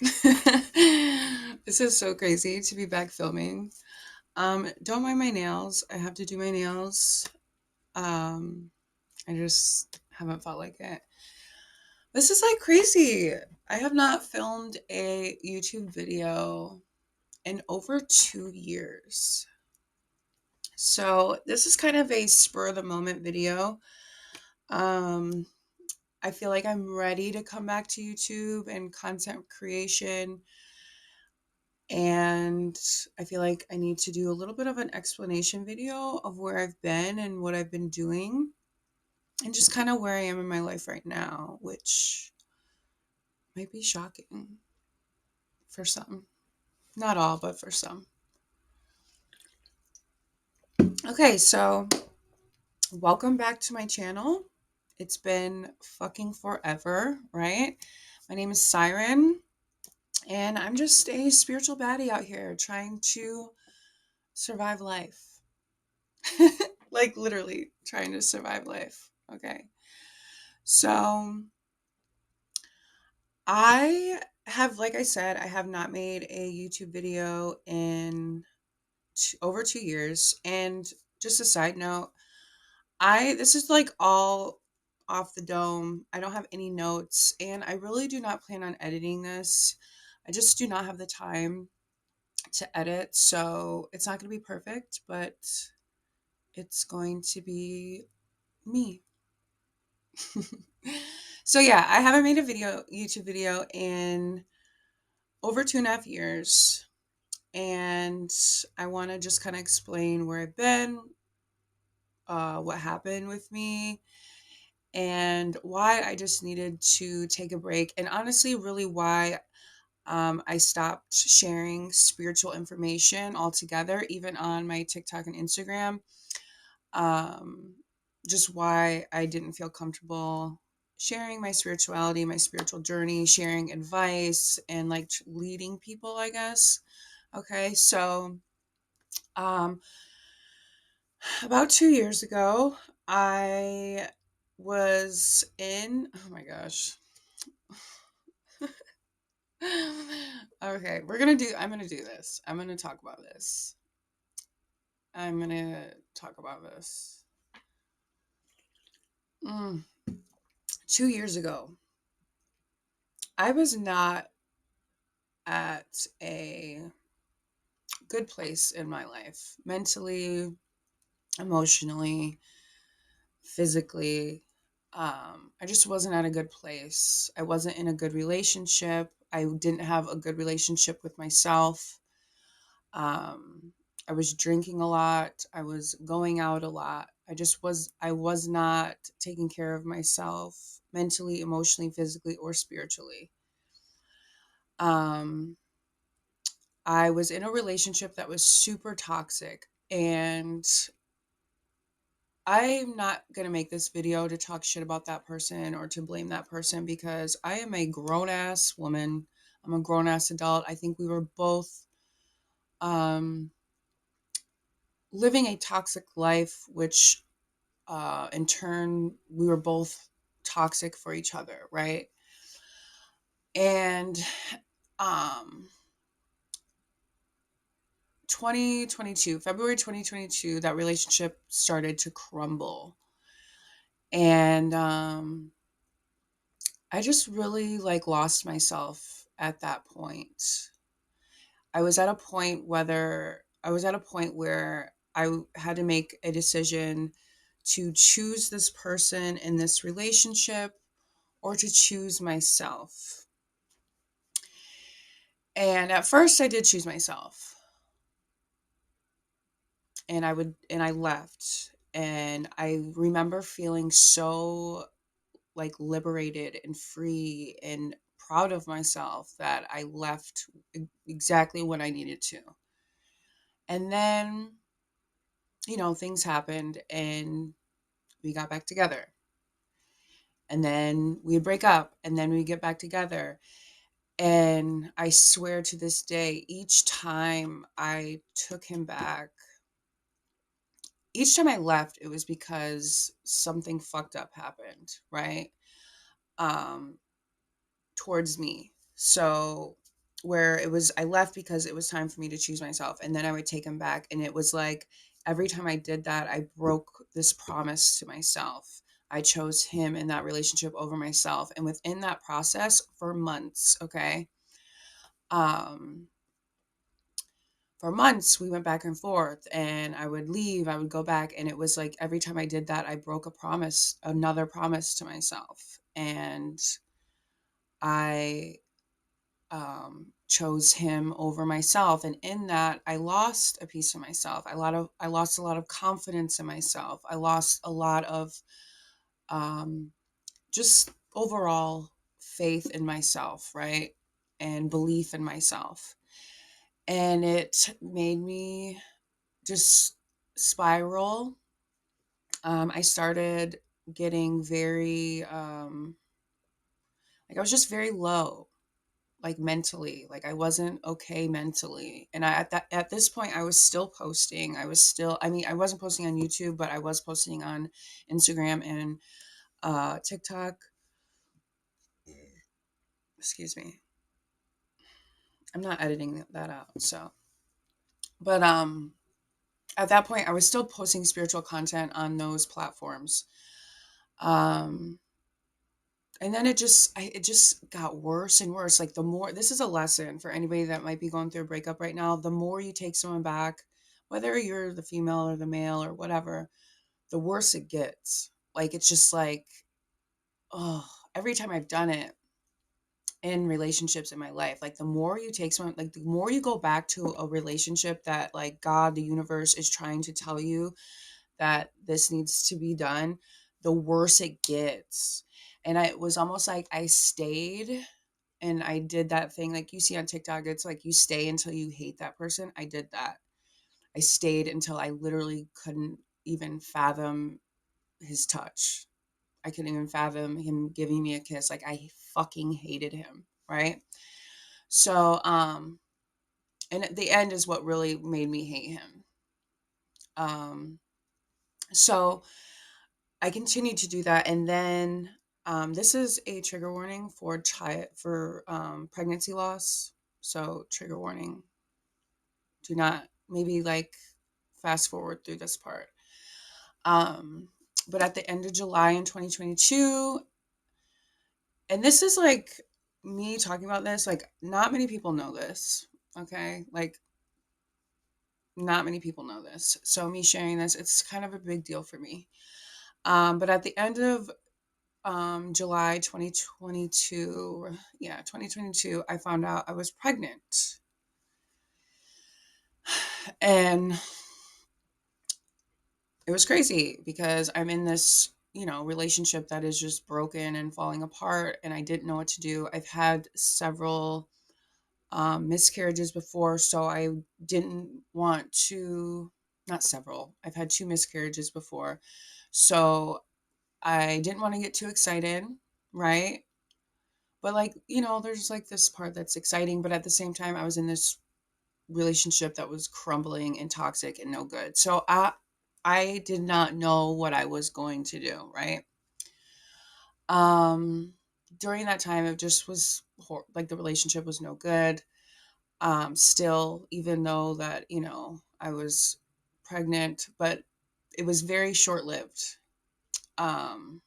This is so crazy to be back filming. Don't mind my nails. I have to do my nails. Um, I just haven't felt like it. This is like crazy. I have not filmed a YouTube video in over 2 years. So this is kind of a spur of the moment video. Um, I feel like I'm ready to come back to YouTube and content creation. And I feel like I need to do a little bit of an explanation video of where I've been and what I've been doing, and just kind of where I am in my life right now, which might be shocking for some. Not all, but for some. Okay, so welcome back to my channel. It's been fucking forever, right? My name is Siren, and I'm just a spiritual baddie out here trying to survive life. Like literally trying to survive life. Okay. So I have, like I said, I have not made a YouTube video in over 2 years. And just a side note, this is like all off the dome. I don't have any notes, and I really do not plan on editing this. I just do not have the time to edit. So it's not going to be perfect, but it's going to be me. So yeah, I haven't made a YouTube video in over 2.5 years. And I want to just kind of explain where I've been, what happened with me, and why I just needed to take a break. And honestly, really why I stopped sharing spiritual information altogether, even on my TikTok and Instagram. Um, just why I didn't feel comfortable sharing my spirituality, my spiritual journey, sharing advice, and like leading people, I guess. Okay, so um, about 2 years ago, I was in, oh my gosh. Okay, I'm gonna do this. I'm gonna talk about this. I'm gonna talk about this. Mm. 2 years ago, I was not at a good place in my life, mentally, emotionally, physically. I just wasn't at a good place. I wasn't in a good relationship. I didn't have a good relationship with myself. Um, I was drinking a lot. I was going out a lot. I was not taking care of myself mentally, emotionally, physically, or spiritually. Um, I was in a relationship that was super toxic, and I'm not going to make this video to talk shit about that person or to blame that person, because I am a grown ass woman. I'm a grown ass adult. I think we were both um, living a toxic life, which in turn, we were both toxic for each other, right? And um, February 2022, that relationship started to crumble. And I just really like lost myself at that point. I was at a point where had to make a decision to choose this person in this relationship or to choose myself. And at first I did choose myself. And I left, and I remember feeling so like liberated and free and proud of myself that I left exactly when I needed to. And then, things happened and we got back together. And then we'd break up and then we get back together. And I swear to this day, each time I left, it was because something fucked up happened, right? Um, Towards me. So where it was, I left because it was time for me to choose myself. And then I would take him back. And it was like every time I did that, I broke this promise to myself. I chose him in that relationship over myself. And within that process for months, okay, um, for months we went back and forth, and I would leave, I would go back, and it was like every time I did that, I broke a promise, another promise to myself. And I chose him over myself, and in that I lost a piece of myself. I lost a lot of confidence in myself. I lost a lot of um, just overall faith in myself, right, and belief in myself. And it made me just spiral. I started getting very like I was just very low, like mentally, like I wasn't okay mentally. And at this point I was still posting. I mean, I wasn't posting on YouTube, but I was posting on Instagram and TikTok. Excuse me. I'm not editing that out. So, but at that point I was still posting spiritual content on those platforms. Um and then it just got worse and worse. Like the more, this is a lesson for anybody that might be going through a breakup right now. The more you take someone back, whether you're the female or the male or whatever, the worse it gets. Like it's just like, oh, every time I've done it in relationships in my life, like the more you take someone, like the more you go back to a relationship that like God, the universe is trying to tell you that this needs to be done, the worse it gets. And it was almost like I stayed and I did that thing like you see on TikTok. It's like you stay until you hate that person. I did that. I stayed until I literally couldn't even fathom his touch. I couldn't even fathom him giving me a kiss. Like I fucking hated him, right? So, and at the end is what really made me hate him. Um, so I continued to do that, and then this is a trigger warning for pregnancy loss. So trigger warning. Do not, maybe like fast forward through this part. Um, but at the end of July in 2022, and this is like me talking about this, like not many people know this. Okay, like not many people know this. So me sharing this, it's kind of a big deal for me. But at the end of July 2022, yeah, 2022, I found out I was pregnant. And it was crazy because I'm in this, relationship that is just broken and falling apart, and I didn't know what to do. I've had several miscarriages before, so I didn't want to, not several, I've had two miscarriages before. So I didn't want to get too excited, right? But like, there's like this part that's exciting, but at the same time, I was in this relationship that was crumbling and toxic and no good. So I did not know what I was going to do, right? Um During that time it just was like the relationship was no good. Still, even though that, I was pregnant, but it was very short-lived. Um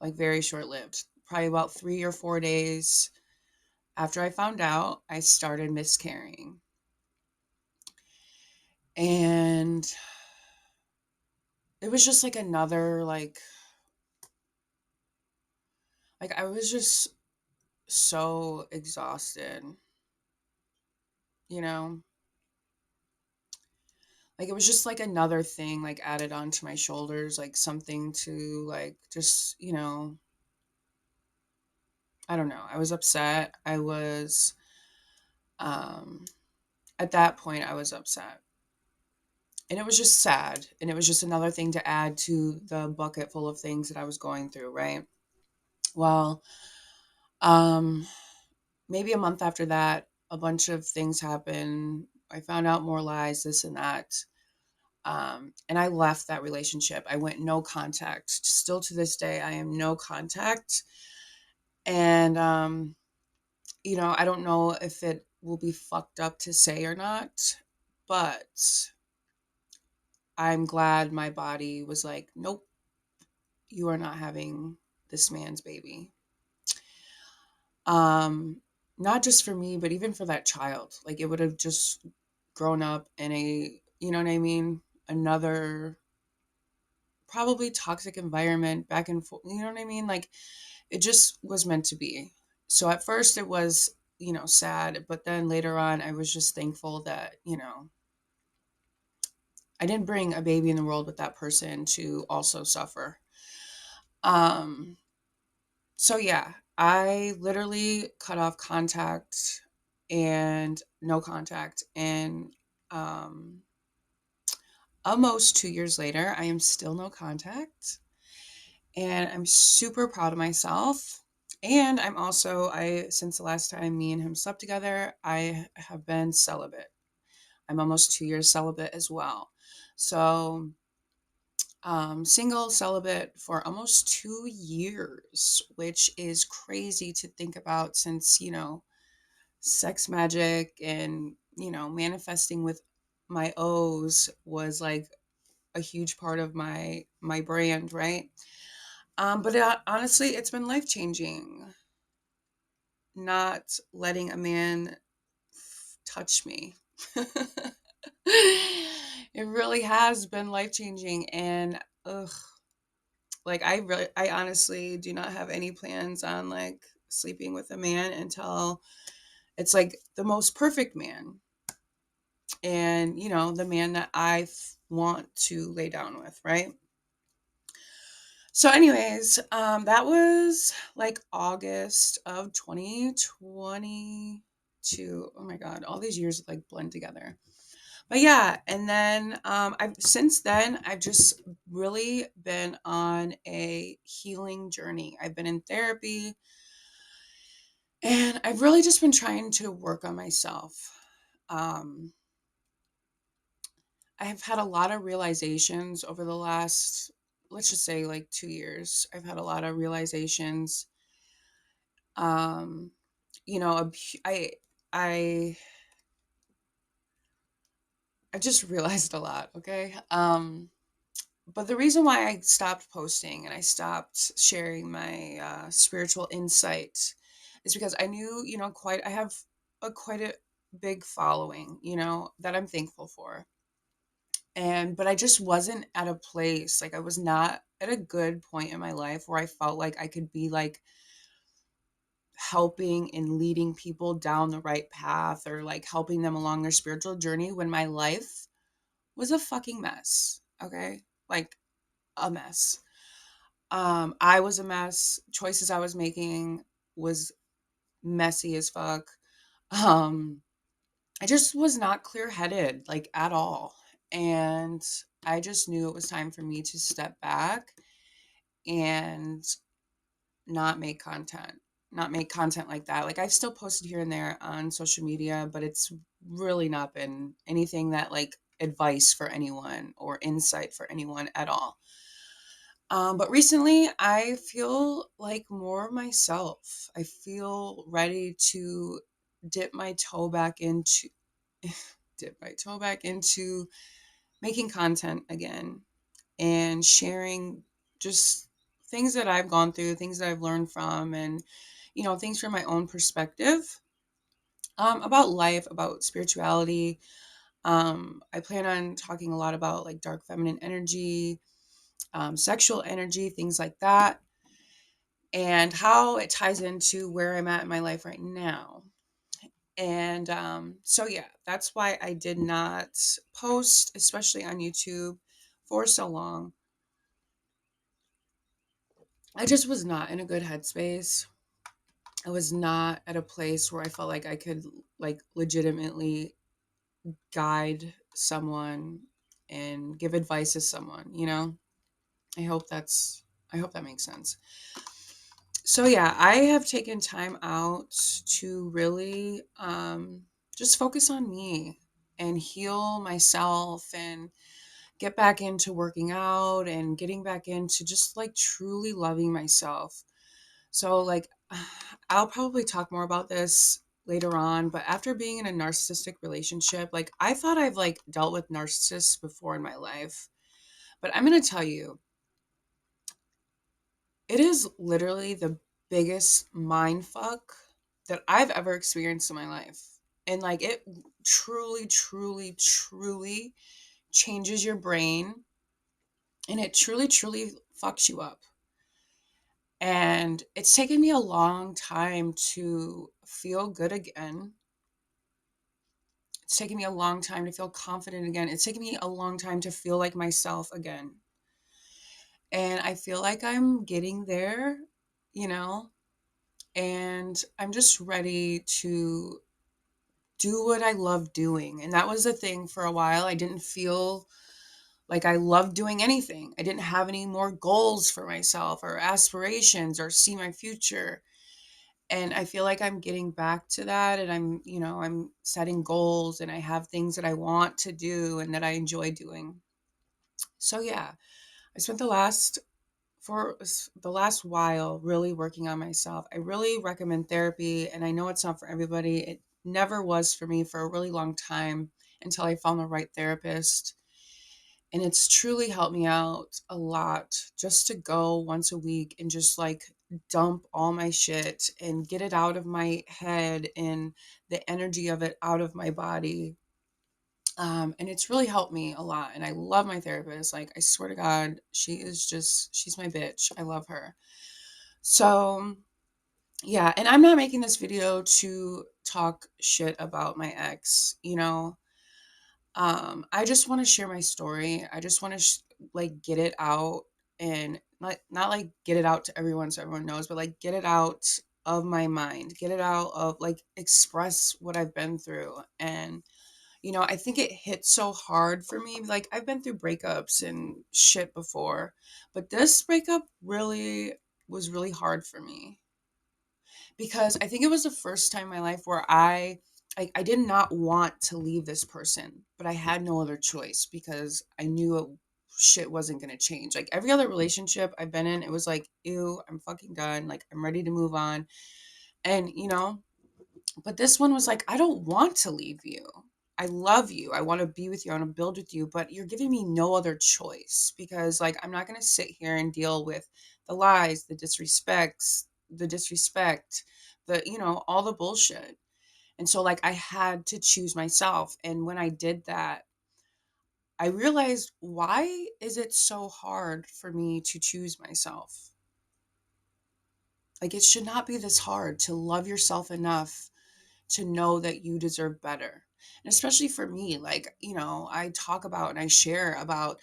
like very short-lived. Probably about 3 or 4 days after I found out, I started miscarrying. And it was just like another like I was just so exhausted, you know? Like it was just like another thing like added onto my shoulders, like something to like just, I don't know. I was upset. Um at that point I was upset. And it was just sad. And it was just another thing to add to the bucket full of things that I was going through, right? Well, um maybe a month after that, a bunch of things happened. I found out more lies, this and that. And I left that relationship. I went no contact. Still to this day, I am no contact. And I don't know if it will be fucked up to say or not, but I'm glad my body was like, nope, you are not having this man's baby. Um, Not just for me, but even for that child. Like it would have just grown up in a, you know what I mean? Another probably toxic environment back and forth. You know what I mean? Like it just was meant to be. So at first it was, sad, but then later on I was just thankful that, I didn't bring a baby in the world with that person to also suffer. Um, so yeah, I literally cut off contact and no contact. And almost 2 years later, I am still no contact. And I'm super proud of myself. And since the last time me and him slept together, I have been celibate. I'm almost 2 years celibate as well. So, single celibate for almost 2 years, which is crazy to think about since, sex magic and, manifesting with my O's was like a huge part of my brand, right? But honestly, it's been life changing not letting a man touch me. It really has been life changing, and ugh, like I honestly do not have any plans on like sleeping with a man until it's like the most perfect man, and the man that want to lay down with, right? So, anyways, that was like August of 2022. Oh my God, all these years like blend together. But yeah, and then I've just really been on a healing journey. I've been in therapy, and I've really just been trying to work on myself. Um, I have had a lot of realizations over the last, let's just say, like 2 years. I've had a lot of realizations. Um, you know, a hu- I I just realized a lot, okay? But the reason why I stopped posting and I stopped sharing my spiritual insight is because I knew, I have quite a big following, that I'm thankful for. But I just wasn't at a place, like I was not at a good point in my life where I felt like I could be like helping and leading people down the right path or like helping them along their spiritual journey when my life was a fucking mess. Okay? Like a mess. I was a mess. Choices I was making was messy as fuck. Um, I just was not clear-headed, like at all. And I just knew it was time for me to step back and not make content, not make content like that. Like I've still posted here and there on social media, but it's really not been anything that like advice for anyone or insight for anyone at all. But recently I feel like more myself. I feel ready to dip my toe back into dip my toe back into making content again and sharing just things that I've gone through, things that I've learned from, and things from my own perspective, about life, about spirituality. I plan on talking a lot about like dark feminine energy, sexual energy, things like that, and how it ties into where I'm at in my life right now. And so, yeah, that's why I did not post, especially on YouTube, for so long. I just was not in a good headspace. I was not at a place where I felt like I could like legitimately guide someone and give advice to someone. I hope I hope that makes sense. So yeah, I have taken time out to really just focus on me and heal myself and get back into working out and getting back into just like truly loving myself. So like I'll probably talk more about this later on, but after being in a narcissistic relationship, like I thought I've like dealt with narcissists before in my life, but I'm going to tell you, it is literally the biggest mind fuck that I've ever experienced in my life. And like it truly, truly, truly changes your brain, and it truly, truly fucks you up. And it's taken me a long time to feel good again. It's taken me a long time to feel confident again. It's taken me a long time to feel like myself again. And I feel like I'm getting there, you know, and I'm just ready to do what I love doing. And that was the thing for a while. I didn't feel like I loved doing anything. I didn't have any more goals for myself or aspirations or see my future. And I feel like I'm getting back to that, and I'm setting goals, and I have things that I want to do and that I enjoy doing. So yeah, I spent the last while really working on myself. I really recommend therapy, and I know it's not for everybody. It never was for me for a really long time until I found the right therapist. And it's truly helped me out a lot just to go once a week and just like dump all my shit and get it out of my head and the energy of it out of my body. And it's really helped me a lot. And I love my therapist. Like, I swear to God, she's my bitch. I love her. So, yeah. And I'm not making this video to talk shit about my ex, you know? I just want to share my story. I just want to like get it out, and not like get it out to everyone so everyone knows, but like get it out of my mind, get it out of like express what I've been through. And I think it hit so hard for me. Like I've been through breakups and shit before, but this breakup really was really hard for me because I think it was the first time in my life where I did not want to leave this person, but I had no other choice because I knew shit wasn't going to change. Like every other relationship I've been in, it was like, ew, I'm fucking done. Like I'm ready to move on. And, but this one was like, I don't want to leave you. I love you. I want to be with you. I want to build with you, but you're giving me no other choice because like I'm not going to sit here and deal with the lies, the disrespect, all the bullshit. And so like I had to choose myself. And when I did that, I realized, why is it so hard for me to choose myself? Like it should not be this hard to love yourself enough to know that you deserve better. And especially for me, like, I talk about and I share about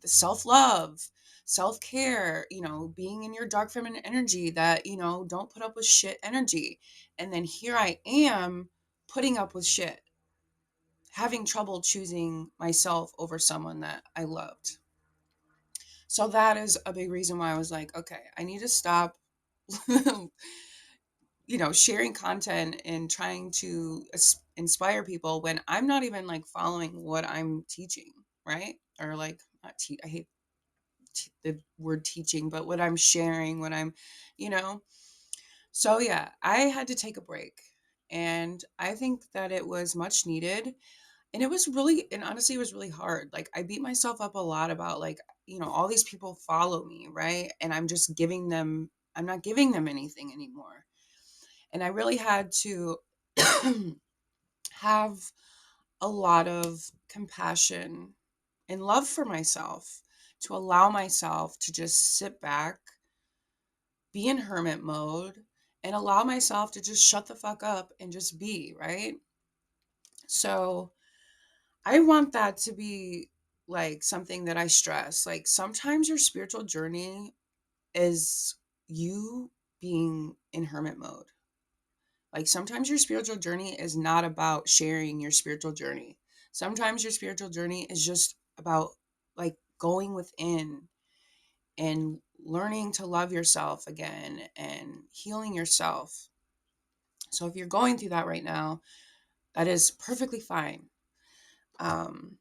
the self-love, self-care, being in your dark feminine energy, that, don't put up with shit energy. And then here I am putting up with shit, having trouble choosing myself over someone that I loved. So that is a big reason why I was like, okay, I need to stop sharing content and trying to inspire people when I'm not even like following what I'm teaching, right? Or like not I hate the word teaching, but what I'm sharing, what I'm, you know. So yeah, I had to take a break, and I think that it was much needed. And it was really, and honestly, it was really hard. Like I beat myself up a lot about like, all these people follow me, right? And I'm not giving them anything anymore. And I really had to have a lot of compassion and love for myself, to allow myself to just sit back, be in hermit mode, and allow myself to just shut the fuck up and just be, right? So I want that to be like something that I stress. Like sometimes your spiritual journey is you being in hermit mode. Like sometimes your spiritual journey is not about sharing your spiritual journey. Sometimes your spiritual journey is just about like going within and learning to love yourself again and healing yourself. So if you're going through that right now, that is perfectly fine. Um,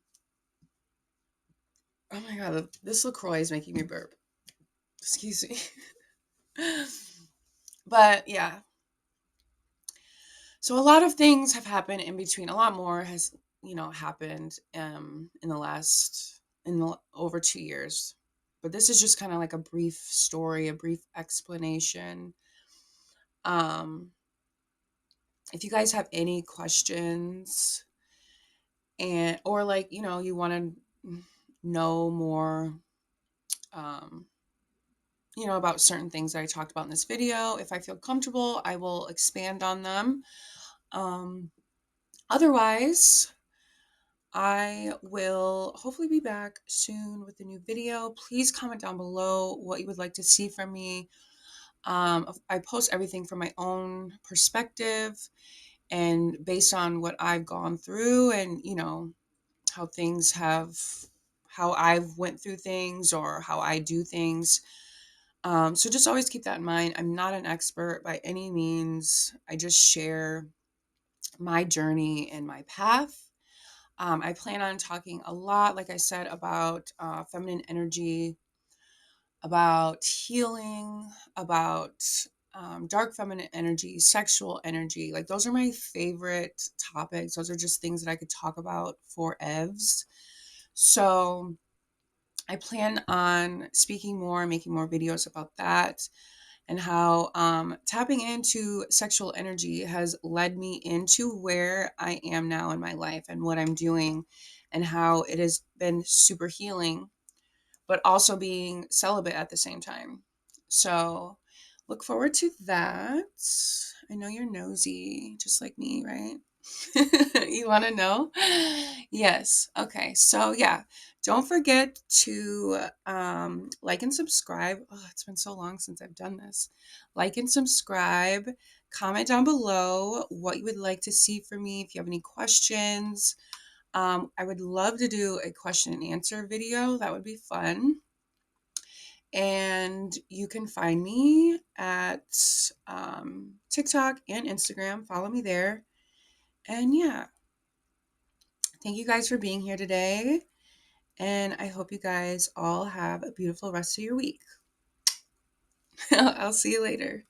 oh my God, this LaCroix is making me burp. Excuse me. But yeah. So a lot of things have happened in between. A lot more has, happened in over 2 years. But this is just kind of like a brief story, a brief explanation. Um, if you guys have any questions and or like, you want to know more um about certain things that I talked about in this video, if I feel comfortable, I will expand on them. Um, Otherwise, I will hopefully be back soon with a new video. Please comment down below what you would like to see from me. I post everything from my own perspective and based on what I've gone through and, how things have, how I've went through things or how I do things. So just always keep that in mind. I'm not an expert by any means. I just share my journey and my path. I plan on talking a lot, like I said, about feminine energy, about healing, about dark feminine energy, sexual energy. Like, those are my favorite topics. Those are just things that I could talk about for evs. So I plan on speaking more, making more videos about that, and how tapping into sexual energy has led me into where I am now in my life and what I'm doing, and how it has been super healing, but also being celibate at the same time. So look forward to that. I know you're nosy, just like me, right? You want to know? Yes. Okay. So yeah, don't forget to like and subscribe. Oh, it's been so long since I've done this. Like and subscribe. Comment down below what you would like to see from me. If you have any questions, I would love to do a question and answer video. That would be fun. And you can find me at TikTok and Instagram. Follow me there. And yeah, thank you guys for being here today. And I hope you guys all have a beautiful rest of your week. I'll see you later.